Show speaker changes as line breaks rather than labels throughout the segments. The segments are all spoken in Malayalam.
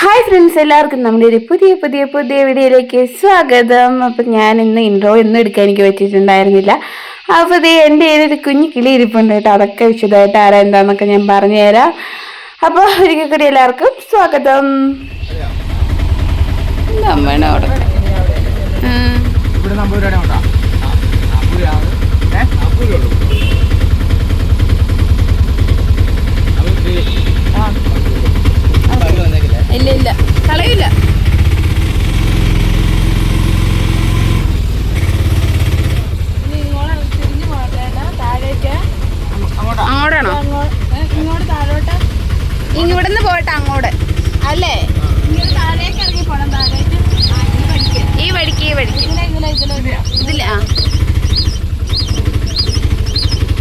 ഹായ് ഫ്രണ്ട്സ്, എല്ലാവർക്കും നമ്മുടെ ഒരു പുതിയ വീഡിയോയിലേക്ക് സ്വാഗതം. അപ്പം ഞാൻ ഇന്ന് ഇൻട്രോ ഒന്നും എടുക്കാൻ എനിക്ക് പറ്റിയിട്ടുണ്ടായിരുന്നില്ല. അപ്പോൾ ഇത് എൻ്റെ ഒരു കുഞ്ഞു കിളി ഇരിപ്പുണ്ട് കേട്ടോ. അതൊക്കെ വിശദമായിട്ട് ആരാ എന്താണെന്നൊക്കെ ഞാൻ പറഞ്ഞു തരാം. അപ്പോൾ ഒരിക്കൽ കൂടി എല്ലാവർക്കും സ്വാഗതം. ഇല്ല കളയില്ല. അങ്ങോട്ടാണോ? ഇങ്ങോട്ട് താഴോട്ട്, ഇവിടുന്ന് പോട്ടെ അങ്ങോട്ട് അല്ലേ? താഴേക്ക് ഇറങ്ങി പോണം. താഴേക്ക് ഈ വഴിക്ക് ഇതില്ല.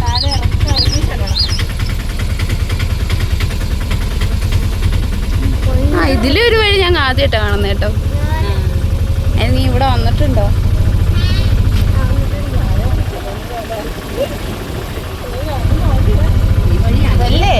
താഴെ ഇറങ്ങി ചെല്ലണം. ഇതിലൊരു വഴി ഞാൻ ആദ്യമായിട്ട് കാണുന്നത് കേട്ടോ. നീ ഇവിടെ വന്നിട്ടുണ്ടോ? അതല്ലേ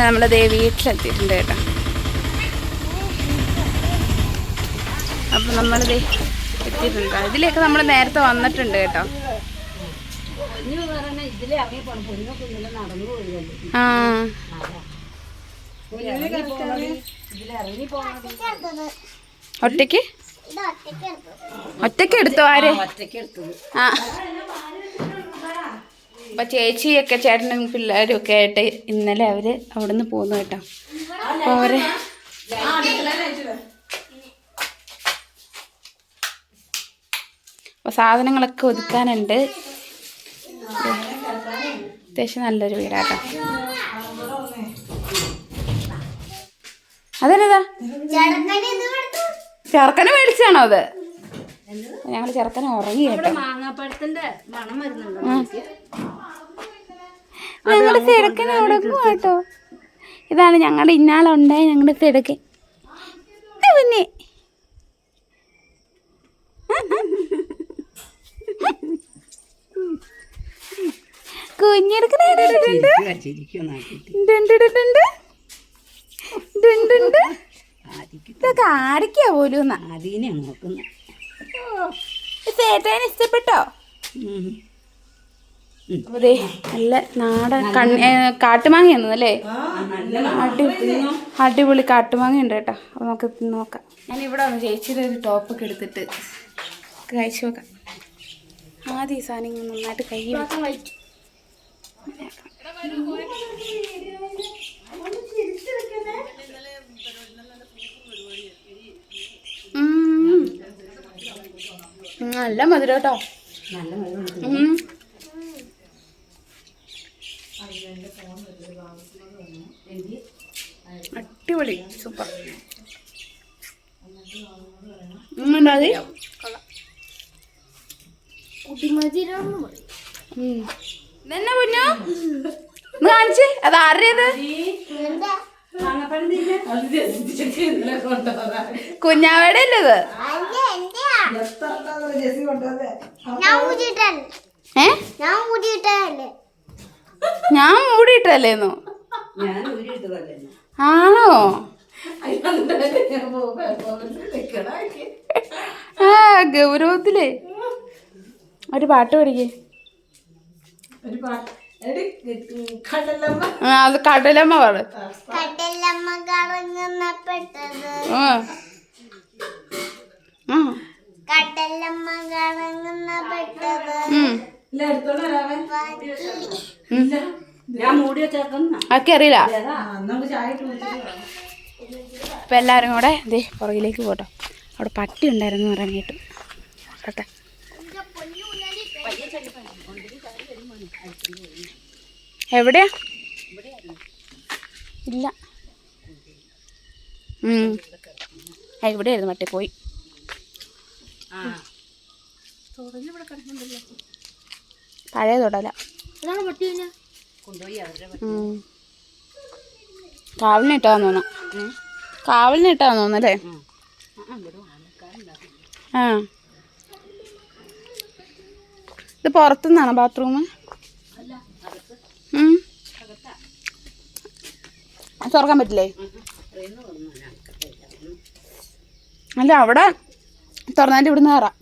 നമ്മളതേ വീട്ടിലെത്തിയിട്ടുണ്ട് കേട്ടോ. അപ്പം നമ്മളിതേ എത്തിയിട്ടുണ്ട്. ഇതിലേക്ക് നമ്മൾ നേരത്തെ വന്നിട്ടുണ്ട് കേട്ടോ. ഒറ്റയ്ക്ക് എടുത്തോ? ആര്? ആ, അപ്പൊ ചേച്ചിയൊക്കെ ചേട്ടനും പിള്ളേരും ഒക്കെ ആയിട്ട് ഇന്നലെ അവര് അവിടുന്ന് പോന്നു കേട്ടോ. അപ്പൊ അവര് അപ്പൊ സാധനങ്ങളൊക്കെ ഒതുക്കാനുണ്ട്. അത്യാവശ്യം നല്ലൊരു വീടാട്ടോ. അതേതാ ചെറുക്കനെ മേടിച്ചാണോ അത്? ഞങ്ങൾ ചെറുക്കനെ ഉറങ്ങി കേട്ടോ. ഞങ്ങളുടെ ചെറുക്കനെ ഉറങ്ങും കേട്ടോ. ഇതാണ് ഞങ്ങളുടെ ഇന്നാളുണ്ടായ ഞങ്ങളുടെ ചെറുക്കൻ. പിന്നെ കുഞ്ഞെടുക്കണ ഇതൊക്കെ ആരൊക്കെയാ പോലും ചേട്ടന് ഇഷ്ടപ്പെട്ടോ? അതെ, നല്ല നാടൻ കാട്ടുമാങ്ങയാണെന്ന് അല്ലേ? അടിപൊളി കാട്ടുമാങ്ങ ഉണ്ട് കേട്ടോ. അപ്പൊ നമുക്ക് നോക്കാം. ഞാൻ ഇവിടെ വന്ന് ചേച്ചിയുടെ ഒരു ടോപ്പൊക്കെ എടുത്തിട്ട് കഴിച്ചു നോക്കാം. ആദ്യം ഈ സാധനം നന്നായിട്ട് കൈ നല്ല മധുരം കേട്ടോ. അടിപൊളി, സൂപ്പർ. ഇതെന്നാ കുഞ്ഞു കാണിച്ചേ? അത് ആരുടേത്? കുഞ്ഞാവയുടെ അല്ലേ ഇത്? ഞാൻ മൂടിയിട്ടല്ലേന്നോ? ആണോ? ആ ഗൗരവത്തിലേ ഒരു പാട്ട് പഠിക്കേ. അത് കടലമ്മ പാട്.
കടലമ്മ കറങ്ങുന്ന പെട്ടത്, കടലമ്മ കറങ്ങുന്ന പെട്ടത്.
അതൊക്കെ അറിയില്ല. ഇപ്പൊ എല്ലാരും കൂടെ ദേ പുറകിലേക്ക് പോട്ടോ. അവിടെ പട്ടി ഉണ്ടായിരുന്നു പറയാൻ കേട്ടു കേട്ടെ. എവിടെയാ? ഇല്ല, ഇവിടെയായിരുന്നു മറ്റേ പോയി. പഴയ തൊടല കാവലിനിട്ടാന്ന് തോന്നാം. കാവലിനിട്ടാന്ന് തോന്നല്ലേ? ആ ഇത് പുറത്തുനിന്നാണോ ബാത്റൂം? തുറക്കാൻ പറ്റില്ലേ? അല്ല അവിടെ തുറന്നിട്ട് ഇവിടുന്ന് കയറാം.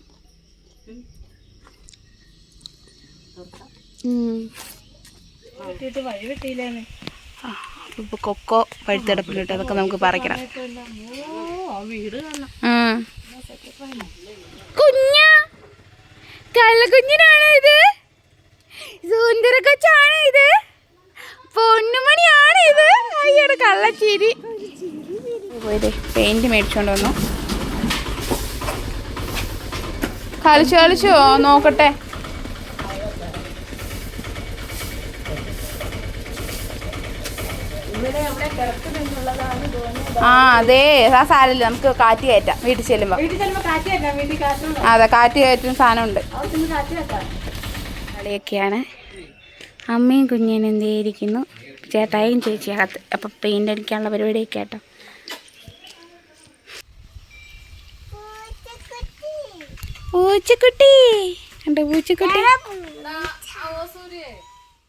ഇപ്പൊ കൊക്കോ പഴുത്തെടുപ്പിലിട്ട് അതൊക്കെ നമുക്ക് പറിക്കണം. കുഞ്ഞ കള്ളക്കുഞ്ഞിനാണോ ഇത്? സുന്ദര കൊച്ചാണോ ഇത്? പൊന്നുമണിയാണോ ഇത്? അയ്യോടെ കള്ളച്ചിരി. പോയതേ പെയിന്റ് മേടിച്ചോണ്ട് വന്നു. കളിച്ചോ നോക്കട്ടെ. ആ അതെ, ആ സാരമില്ല, നമുക്ക് കാറ്റ് കയറ്റാം വീട്ടിൽ ചെല്ലുമ്പോ. അതെ, കാറ്റ് കയറ്റുന്ന സാധനമുണ്ട്. കളിയൊക്കെയാണ്. അമ്മയും കുഞ്ഞനും എന്തേയിരിക്കുന്നു, ചേട്ടായും ചേച്ചിയകത്ത്. അപ്പം പെയിന്റ് അടിക്കാനുള്ള പരിപാടിയൊക്കെ ആട്ടോ. പൂച്ചക്കുട്ടി ഉണ്ട്, പൂച്ചക്കുട്ടി.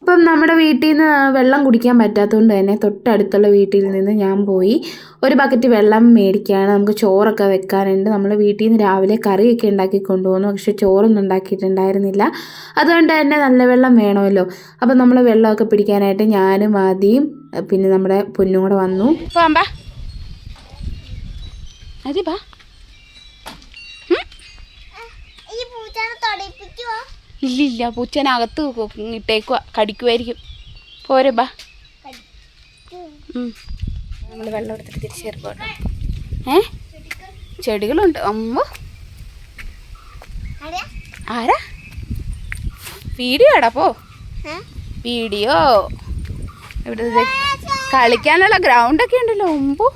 അപ്പം നമ്മുടെ വീട്ടിൽ നിന്ന് വെള്ളം കുടിക്കാൻ പറ്റാത്തതുകൊണ്ട് തന്നെ തൊട്ടടുത്തുള്ള വീട്ടിൽ നിന്ന് ഞാൻ പോയി ഒരു ബക്കറ്റ് വെള്ളം മേടിക്കുകയാണ്. നമുക്ക് ചോറൊക്കെ വെക്കാനുണ്ട്. നമ്മൾ വീട്ടിൽ നിന്ന് രാവിലെ കറിയൊക്കെ ഉണ്ടാക്കി കൊണ്ടുപോകുന്നു. പക്ഷെ ചോറൊന്നും ഉണ്ടാക്കിയിട്ടുണ്ടായിരുന്നില്ല. അതുകൊണ്ട് തന്നെ നല്ല വെള്ളം വേണമല്ലോ. അപ്പം നമ്മൾ വെള്ളമൊക്കെ പിടിക്കാനായിട്ട് ഞാനും ആദ്യം പിന്നെ നമ്മുടെ പൊന്നും കൂടെ വന്നു. ഇല്ലില്ല, പൂച്ചേനകത്ത് ഇട്ടേക്കുക, കടിക്കുമായിരിക്കും. പോരെ ബാ. നമ്മൾ വെള്ളം എടുത്തിട്ട് തിരിച്ചു കയറിപ്പോട്ടെ. ചെടികളുണ്ട്. അമ്മ ആരാ? വീഡിയോ ആടാ പോ. വീഡിയോ ഇവിടെ കളിക്കാനുള്ള ഗ്രൗണ്ടൊക്കെ ഉണ്ടല്ലോ. ഒമ്പോ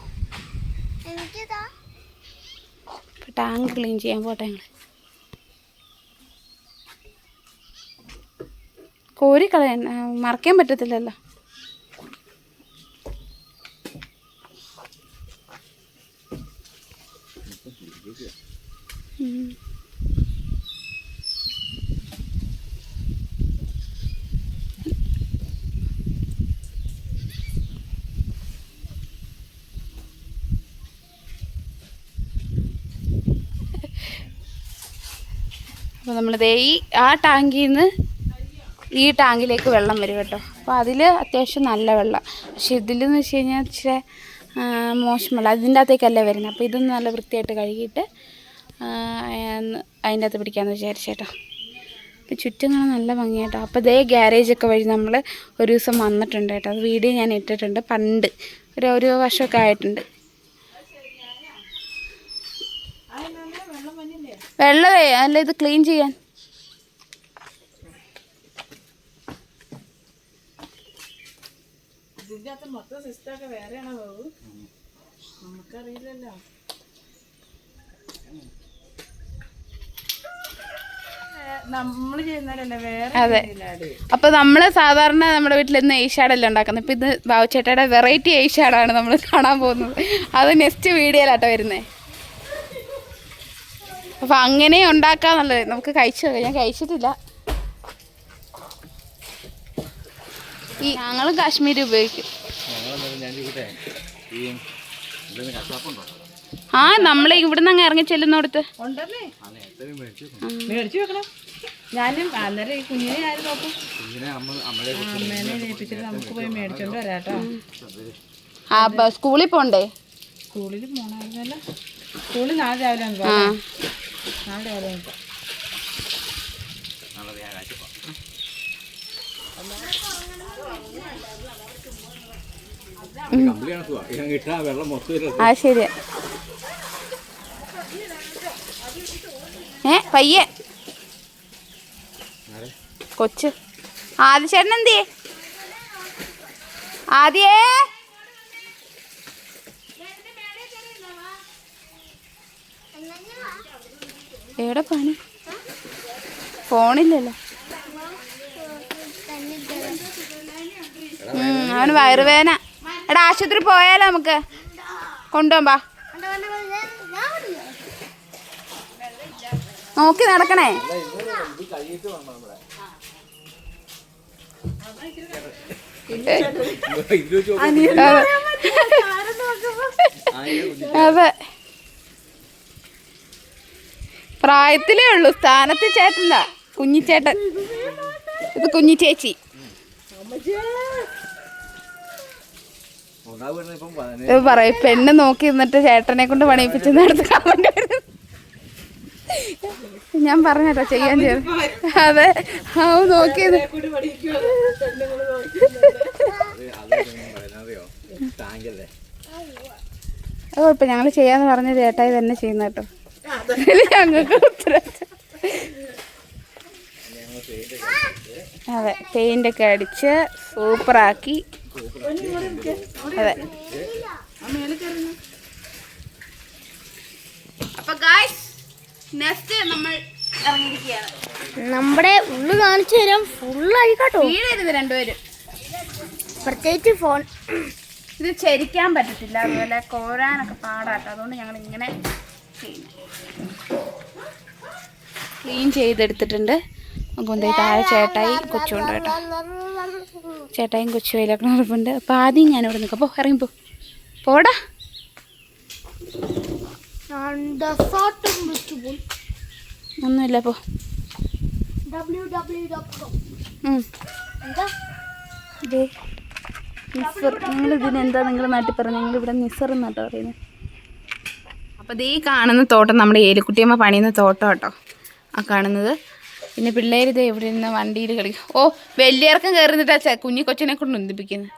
ടാങ്ക് ക്ലീൻ ചെയ്യാൻ പോട്ടെ. ഞങ്ങൾ കോരിക്കളയാൻ മറക്കാൻ പറ്റത്തില്ലല്ലോ. അപ്പോൾ നമ്മളിതേ ആ ടാങ്കിൽ നിന്ന് ഈ ടാങ്കിലേക്ക് വെള്ളം വരും കേട്ടോ. അപ്പോൾ അതിൽ അത്യാവശ്യം നല്ല വെള്ളം. പക്ഷെ ഇതിലെന്ന് വെച്ച് കഴിഞ്ഞാൽ ഇച്ചിരി മോശമല്ല, അതിൻ്റെ അകത്തേക്കല്ല വരുന്നത്. അപ്പോൾ ഇതൊന്ന് നല്ല വൃത്തിയായിട്ട് കഴുകിയിട്ട് അതിൻ്റെ അകത്ത് പിടിക്കാമെന്ന് വിചാരിച്ചേട്ടോ. അപ്പോൾ ചുറ്റും കാണാൻ നല്ല ഭംഗിയായിട്ടോ. അപ്പോൾ ഇതേ ഗ്യാരേജൊക്കെ വഴി നമ്മൾ ഒരു ദിവസം വന്നിട്ടുണ്ട് കേട്ടോ. അത് വീഡിയോ ഞാൻ ഇട്ടിട്ടുണ്ട്. പണ്ട് ഒരു വർഷമൊക്കെ ആയിട്ടുണ്ട്. വെള്ളമേ അല്ല, ഇത് ക്ലീൻ ചെയ്യാൻ. മൊത്തം സിസ്റ്റമൊക്കെ വേറെയാണോ ബാബു? നമുക്കറിയില്ലല്ലോ. അതെ. അപ്പൊ നമ്മള് സാധാരണ നമ്മുടെ വീട്ടിൽ ഇന്ന് ഏഷ്യാഡല്ലേ ഉണ്ടാക്കുന്നത്. ഇപ്പൊ ഇത് ബാബുച്ചേട്ടയുടെ വെറൈറ്റി ഏഷ്യാഡാണ് നമ്മൾ കാണാൻ പോകുന്നത്. അത് നെക്സ്റ്റ് വീഡിയോയിലാട്ടോ വരുന്നേ. അപ്പൊ അങ്ങനെ ഉണ്ടാക്കാന്നുള്ളത് നമുക്ക് കഴിച്ചു. ഞാൻ കഴിച്ചിട്ടില്ല. ഈ ഞങ്ങളും കാശ്മീരി ഉപയോഗിക്കും. ആ നമ്മളെ ഇവിടുന്ന് അങ്ങ് ഇറങ്ങി ചെല്ലുന്നോടത്ത്
മേടിച്ചു വെക്കണം. ഞാനും അന്നേരം ഈ കുഞ്ഞിനെ ആരും നോക്കും. അമ്മേനെ ഏൽപ്പിച്ചിട്ട് നമുക്ക് പോയി മേടിച്ചോണ്ട് വരാട്ടോ.
ആ സ്കൂളിൽ പോണ്ടേ?
സ്കൂളിൽ പോണായിരുന്നല്ല. സ്കൂളിൽ നാളെ രാവിലെ നാളെ രാവിലെ
ആ ശരിയാ. പയ്യെ കൊച്ച് ആദിച്ചേട്ടൻ എന്തിയേ? ആദ്യേ എവിടെ പണി? ഫോണില്ലല്ലോ. അവന് വയറുവേദന. എടാ ആശുപത്രി പോയാലോ നമുക്ക്? കൊണ്ടുപോകാ. നോക്കി നടക്കണേ. അതെ പ്രായത്തിലേ ഉള്ളൂ. സ്ഥാനത്ത് ചേട്ടനാ. കുഞ്ഞിച്ചേട്ടൻ. ഇത് കുഞ്ഞി ചേച്ചി. പറയും പെണ്ണ് നോക്കി നിന്നിട്ട് ചേട്ടനെ കൊണ്ട് പണിയിപ്പിച്ചെന്ന് അടുത്ത് കമന്റ് വരുന്നു. ഞാൻ പറഞ്ഞേട്ടോ ചെയ്യാൻ ചെയ്തു. അതെ നോക്കിയത്. ഇപ്പൊ ഞങ്ങള് ചെയ്യാന്ന് പറഞ്ഞ ചേട്ടായി തന്നെ ചെയ്യുന്ന കേട്ടോ. ഞങ്ങൾക്ക് അതെ പെയിന്റൊക്കെ അടിച്ച് സൂപ്പറാക്കി. അതെ അപ്പൊ ഗായ്സ് നെക്സ്റ്റ് നമ്മൾ ഇറങ്ങിയിരിക്കുകയാണ്.
നമ്മുടെ ഉള്ളു കാണിച്ചു തരാം. ഫുള്ളായി കേട്ടോ.
വീഴരുത് രണ്ടുപേരും.
പ്രത്യേകിച്ച് ഫോൺ.
ഇത് ചരിക്കാൻ പറ്റത്തില്ല. അതുപോലെ കോരാനൊക്കെ പാടാട്ടോ. അതുകൊണ്ട് ഞങ്ങൾ ഇങ്ങനെ ക്ലീൻ ചെയ്തെടുത്തിട്ടുണ്ട്. കൊണ്ടുപോയി താഴെ ചേട്ടായി കൊച്ചുണ്ട് കേട്ടോ. ചേട്ടായും കൊച്ചു വയിലൊക്കെ ഉറപ്പുണ്ട്. അപ്പം ആദ്യം ഞാനിവിടെ നിൽക്കാം. അപ്പോൾ ഇറങ്ങിപ്പോ പോടാ. ഒന്നുമില്ല പോ. നിസർ. നിങ്ങൾ ഇതിനെന്താ നിങ്ങളുടെ നാട്ടിൽ പറഞ്ഞത്? ഞങ്ങളിവിടെ നിസർ എന്നാട്ടോ പറയുന്നത്. അപ്പോൾ ഈ കാണുന്ന തോട്ടം നമ്മുടെ ഏലിക്കുട്ടിയമ്മ പണിയുന്ന തോട്ടം കേട്ടോ. ആ കാണുന്നത്. പിന്നെ പിള്ളേർ ഇത് എവിടെ നിന്ന് വണ്ടിയിൽ കളിക്കും. ഓ വലിയർക്കും കയറുന്നിട്ടാ കുഞ്ഞി കൊച്ചിനെ കൊണ്ട് ഒന്നിപ്പിക്കുന്നത്.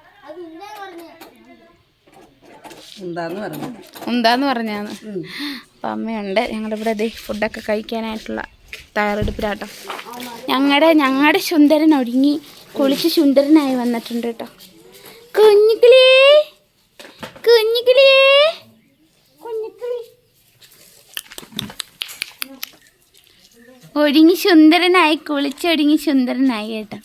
എന്താന്ന് പറഞ്ഞാന്ന്. അപ്പം അമ്മയുണ്ട്. ഞങ്ങളിവിടെ ദേ ഫുഡൊക്കെ കഴിക്കാനായിട്ടുള്ള തയ്യാറെടുപ്പിലാട്ടോ. ഞങ്ങളുടെ സുന്ദരൻ ഒരുങ്ങി കുളിച്ച് സുന്ദരനായി വന്നിട്ടുണ്ട് കേട്ടോ. കുഞ്ഞിക്കിളി കുഞ്ഞിക്കിളി കുഞ്ഞിക്കിളി ഒരുങ്ങി സുന്ദരനായി കുളിച്ചൊരുങ്ങി സുന്ദരനായി കേട്ടോ.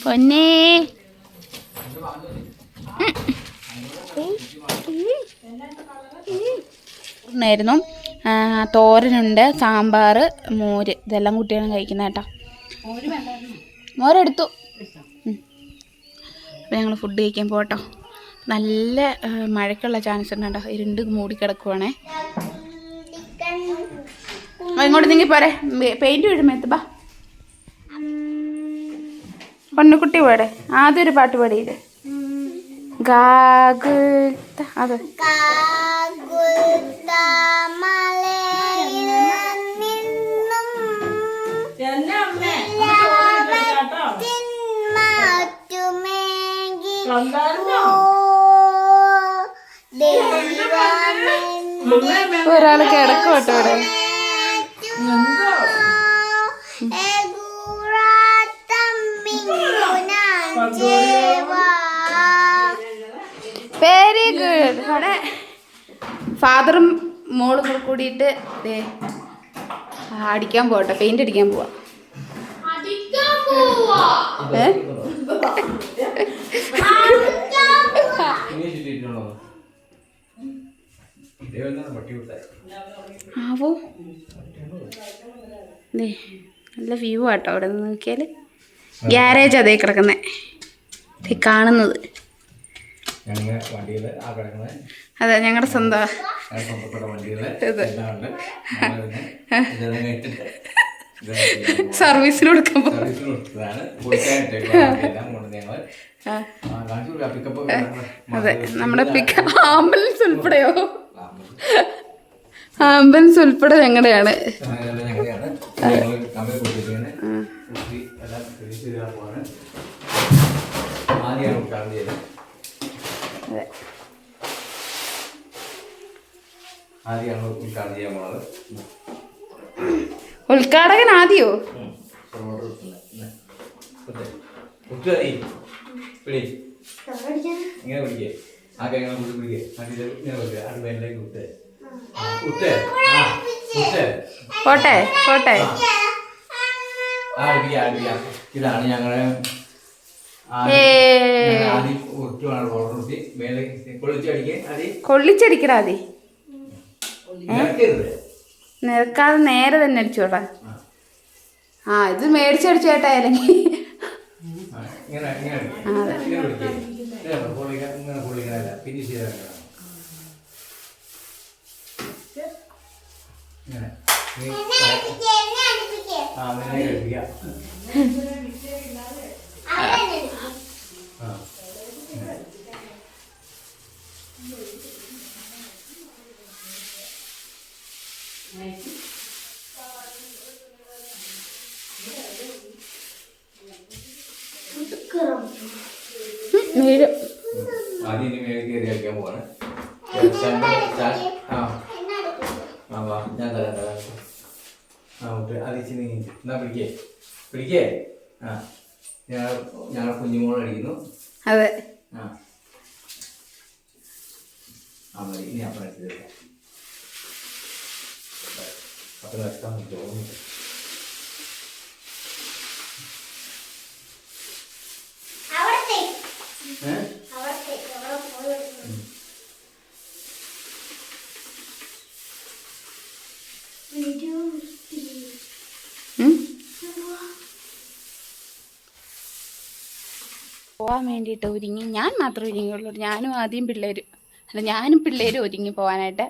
പൊന്നേ ായിരുന്നു. തോരനുണ്ട്, സാമ്പാർ, മോര്. ഇതെല്ലാം കുട്ടികളും കഴിക്കുന്ന കേട്ടോ. മോരെടുത്തു. അപ്പോൾ ഞങ്ങൾ ഫുഡ് കഴിക്കാൻ പോട്ടോ. നല്ല മഴയ്ക്കുള്ള ചാൻസ് ഉണ്ട് കേട്ടോ. ഇരുണ്ട് മൂടിക്കിടക്കുവാണേ. ഇങ്ങോട്ട് നീങ്ങി പോരെ. പെയിൻറ്റ് വീഴുമ്പോൾ ബാ. പൊന്നുകുട്ടി പോടെ. ആദ്യം ഒരു പാട്ട് പാടിയില്ലേ? അത് ഒരാൾ കിടക്കും കേട്ടോ ഇവിടെ. Very good. അവിടെ ഫാദറും മോളും കൂടെ കൂടിയിട്ട് അടിക്കാൻ പോകട്ടെ, പെയിന്റ് അടിക്കാൻ പോവാ. ആവോ നല്ല വ്യൂ ആട്ടോ അവിടെ നിന്ന് നോക്കിയാൽ. ഗ്യാരേജ് അതേ കിടക്കുന്നേ കാണുന്നത്. അതെ ഞങ്ങളുടെ സ്വന്തം സർവീസിന് കൊടുക്കാൻ അതെ നമ്മുടെ ആംബുലൻസ് ഉൾപ്പെടെയോ ആംബുലൻസ് ഉൾപ്പെടെ ഞങ്ങളുടെയാണ്. ഉദ്ഘാടകൻ ആദ്യോ? പോട്ടെ പോട്ടെ.
ഇതാണ് ഞങ്ങളെ
കൊള്ളിച്ചടിക്കടാ അതി നിരക്കാതെ നേരെ തന്നെ അടിച്ചോടാ. ഇത് മേടിച്ചടിച്ചു ചേട്ടാ. അല്ലെങ്കിൽ
ഞങ്ങളെ കുഞ്ഞുമോൾ അടിക്കുന്നു.
അതെ
ഇനി അപ്പം എടുത്തില്ല അപ്പം വെക്കാൻ തോന്നുന്നു.
പോവാൻ വേണ്ടിയിട്ട് ഒരുങ്ങി. ഞാൻ മാത്രമേ ഒരുങ്ങിയുള്ളൂ. ഞാനും ആദ്യം ഞാനും പിള്ളേരും ഒരുങ്ങി പോകാനായിട്ട്.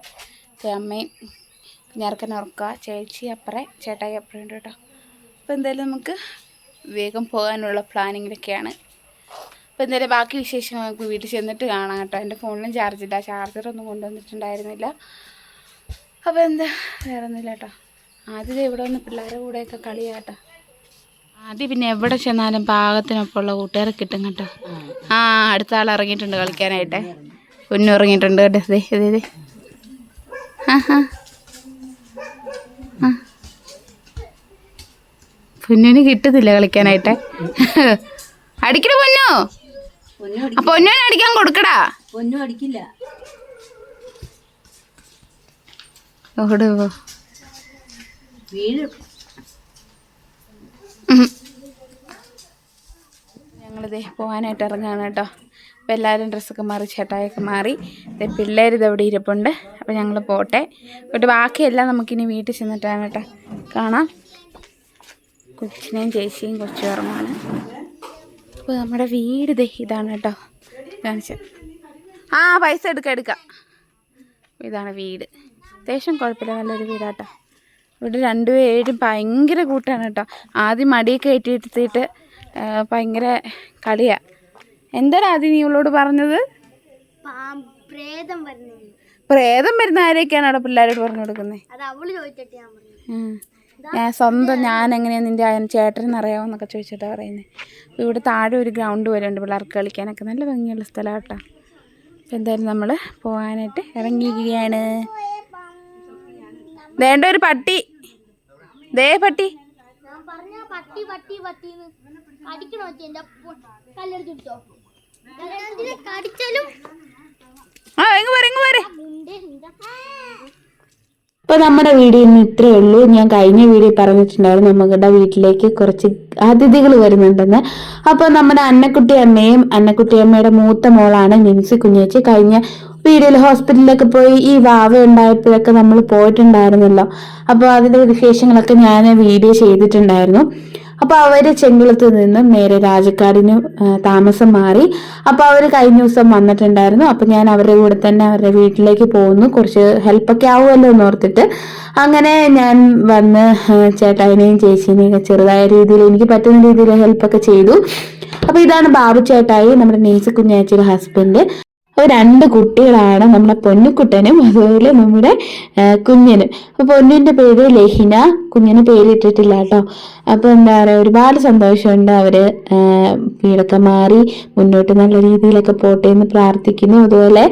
അമ്മയും ഞാർക്കനെ ഉറക്കുക, ചേച്ചി അപ്പറേ, ചേട്ടായി അപ്പറേ ഉണ്ട് കേട്ടോ. അപ്പോൾ എന്തായാലും നമുക്ക് വേഗം പോകാനുള്ള പ്ലാനിങ്ങിലൊക്കെയാണ്. അപ്പോൾ എന്തായാലും ബാക്കി വിശേഷങ്ങൾ നമുക്ക് വീട്ടിൽ ചെന്നിട്ട് കാണാം കേട്ടോ. എൻ്റെ ഫോണിലും ചാർജില്ല, ചാർജറൊന്നും കൊണ്ടുവന്നിട്ടുണ്ടായിരുന്നില്ല. അപ്പോൾ എന്താ വേറെ ഒന്നുമില്ല കേട്ടോ. ആദ്യം ഇവിടെ വന്ന് പിള്ളേരുടെ കൂടെയൊക്കെ കളിയാട്ടോ. ആദ്യം പിന്നെ എവിടെ ചെന്നാലും പാകത്തിനൊപ്പമുള്ള കൂട്ടുകാരെ കിട്ടും കേട്ടോ. അടുത്ത ആൾ ഇറങ്ങിയിട്ടുണ്ട് കളിക്കാനായിട്ട്. പൊന്നു ഇറങ്ങിയിട്ടുണ്ട് കേട്ടോ. ഇതേ പൊന്നിന് കിട്ടുന്നില്ല കളിക്കാനായിട്ട്. അടിക്കട പൊന്നു. പൊന്നിനെ അടിക്കാൻ കൊടുക്കടാ.
പൊന്നു അടിക്കില്ല.
ഓട്
വീഴും.
ഞങ്ങളിതേ പോകാനായിട്ട് ഇറങ്ങുകയാണ് കേട്ടോ. അപ്പോൾ എല്ലാവരും ഡ്രസ്സൊക്കെ മാറി, ചേട്ടായൊക്കെ മാറി. പിള്ളേർ ഇതവിടെ ഇരിപ്പുണ്ട്. അപ്പോൾ ഞങ്ങൾ പോട്ടെ. പോയിട്ട് ബാക്കിയെല്ലാം നമുക്കിനി വീട്ടിൽ ചെന്നിട്ടാണ് കേട്ടോ കാണാം. കൊച്ചിനെയും ചേച്ചിയും കൊച്ചും ഇറങ്ങുവാണ്. അപ്പോൾ നമ്മുടെ വീട് ഇതാണ് കേട്ടോ കാണിച്ചത്. പൈസ എടുക്കാം. ഇതാണ് വീട്. അത്യാവശ്യം കുഴപ്പമില്ല, നല്ലൊരു വീടാട്ടോ. ഇവിടെ രണ്ടുപേരും ഭയങ്കര കൂട്ടാണ് കേട്ടോ. ആദ്യം മടിയൊക്കെ കയറ്റിയിരുത്തിയിട്ട് ഭയങ്കര കളിയാ. എന്താടാ ആദ്യം നീ ഇവളോട് പറഞ്ഞത്? പ്രേതം വരുന്ന ആരെയൊക്കെയാണ് അവിടെ പിള്ളേരോട് പറഞ്ഞു കൊടുക്കുന്നത്? ഞാൻ എങ്ങനെയാണ് നിൻ്റെ ചേട്ടനെന്ന് അറിയാമെന്നൊക്കെ ചോദിച്ചിട്ടാണ് പറയുന്നത്. അപ്പോൾ ഇവിടെ താഴെ ഒരു ഗ്രൗണ്ട് വരെ ഉണ്ട് പിള്ളേർക്ക് കളിക്കാനൊക്കെ. നല്ല ഭംഗിയുള്ള സ്ഥലമാണ് കേട്ടോ. അപ്പോൾ എന്തായാലും നമ്മൾ പോകാനായിട്ട് ഇറങ്ങിയിരിക്കുകയാണ്. വേണ്ട ഒരു പട്ടി. പട്ടി
ഇങ്ങ് വരെ
അപ്പോൾ നമ്മുടെ വീഡിയോ ഇന്ന് ഇത്രയേ ഉള്ളൂ. ഞാൻ കഴിഞ്ഞ വീഡിയോ പറഞ്ഞിട്ടുണ്ടായിരുന്നു നമ്മുടെ വീട്ടിലേക്ക് കുറച്ച് അതിഥികൾ വരുന്നുണ്ടെന്ന്. അപ്പോൾ നമ്മുടെ അന്നക്കുട്ടിയമ്മയുടെ മൂത്ത മോളാണ് നിൻസി കുഞ്ഞേച്ചി. കഴിഞ്ഞ വീഡിയോയിൽ ഹോസ്പിറ്റലിലൊക്കെ പോയി ഈ വാവ ഉണ്ടായപ്പോഴൊക്കെ നമ്മൾ പോയിട്ടുണ്ടായിരുന്നല്ലോ. അപ്പോൾ അതിൻ്റെ വിശേഷങ്ങളൊക്കെ ഞാൻ വീഡിയോ ചെയ്തിട്ടുണ്ടായിരുന്നു. അപ്പോൾ അവര് ചെങ്കുളത്ത് നിന്ന് നേരെ രാജക്കാടിന് താമസം മാറി. അപ്പോൾ അവര് കഴിഞ്ഞ ദിവസം വന്നിട്ടുണ്ടായിരുന്നു. അപ്പോൾ ഞാൻ അവരുടെ കൂടെ തന്നെ അവരുടെ വീട്ടിലേക്ക് പോകുന്നു, കുറച്ച് ഹെൽപ്പൊക്കെ ആവുമല്ലോ എന്ന് ഓർത്തിട്ട്. അങ്ങനെ ഞാൻ വന്ന് ചേട്ടായിനെയും ചേച്ചീനെയും ഒക്കെ ചെറുതായ രീതിയിൽ എനിക്ക് പറ്റുന്ന രീതിയിൽ ഹെൽപ്പൊക്കെ ചെയ്തു. അപ്പോൾ ഇതാണ് ബാബു ചേട്ടായി, നമ്മുടെ നിൻസി കുഞ്ഞാച്ചിയുടെ ഹസ്ബൻഡ്. 2 കുട്ടികളാണ്, നമ്മുടെ പൊന്നുക്കുട്ടനും അതുപോലെ നമ്മുടെ കുഞ്ഞിനും. അപ്പോൾ പൊന്നിൻ്റെ പേര് ലഹിന, കുഞ്ഞിന് പേരിട്ടിട്ടില്ല കേട്ടോ. അപ്പോൾ എന്താ പറയുക, ഒരുപാട് സന്തോഷമുണ്ട്. അവര് വീടൊക്കെ മാറി മുന്നോട്ട് നല്ല രീതിയിലൊക്കെ പോട്ടെ എന്ന് പ്രാർത്ഥിക്കുന്നു. അതുപോലെ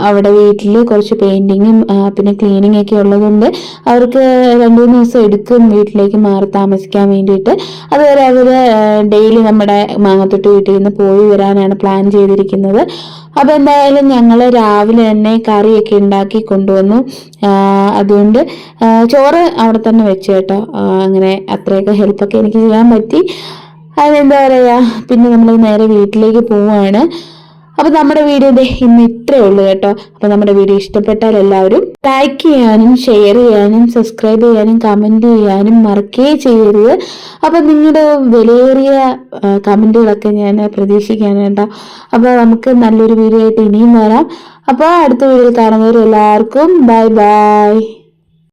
അവിടെ വീട്ടിൽ കുറച്ച് പെയിന്റിങ്ങും പിന്നെ ക്ലീനിങ് ഒക്കെ ഉള്ളതുകൊണ്ട് അവർക്ക് 2-3 ദിവസം എടുക്കും വീട്ടിലേക്ക് മാറി താമസിക്കാൻ വേണ്ടിയിട്ട്. അതുവരെ അവര് ഡെയിലി നമ്മുടെ മാങ്ങത്തൊട്ട് വീട്ടിൽ നിന്ന് പോയി വരാനാണ് പ്ലാൻ ചെയ്തിരിക്കുന്നത്. അപ്പോൾ എന്തായാലും ഞങ്ങൾ രാവിലെ തന്നെ കറിയൊക്കെ ഉണ്ടാക്കി കൊണ്ടുവന്നു. അതുകൊണ്ട് ചോറ് അവിടെ തന്നെ വെച്ചു കേട്ടോ. അങ്ങനെ അത്രയൊക്കെ ഹെൽപ്പൊക്കെ എനിക്ക് ചെയ്യാൻ പറ്റി. അതെന്താ പറയുക, പിന്നെ നമ്മൾ നേരെ വീട്ടിലേക്ക് പോവുകയാണ്. അപ്പോൾ നമ്മുടെ വീഡിയോ ഇന്ന് ഇത്രയേ ഉള്ളൂ കേട്ടോ. അപ്പോൾ നമ്മുടെ വീഡിയോ ഇഷ്ടപ്പെട്ടാൽ എല്ലാവരും ലൈക്ക് ചെയ്യാനും ഷെയർ ചെയ്യാനും സബ്സ്ക്രൈബ് ചെയ്യാനും കമൻറ്റ് ചെയ്യാനും മറക്കേ ചെയ്യരുത്. അപ്പോൾ നിങ്ങളുടെ വിലയേറിയ കമൻറ്റുകളൊക്കെ ഞാൻ പ്രതീക്ഷിക്കുകയാണ് കേട്ടോ. അപ്പോൾ നമുക്ക് നല്ലൊരു വീഡിയോ ആയിട്ട് ഇനിയും വരാം. അപ്പോൾ അടുത്ത വീഡിയോയിൽ കാണുന്നവരെല്ലാവർക്കും ബൈ ബൈ.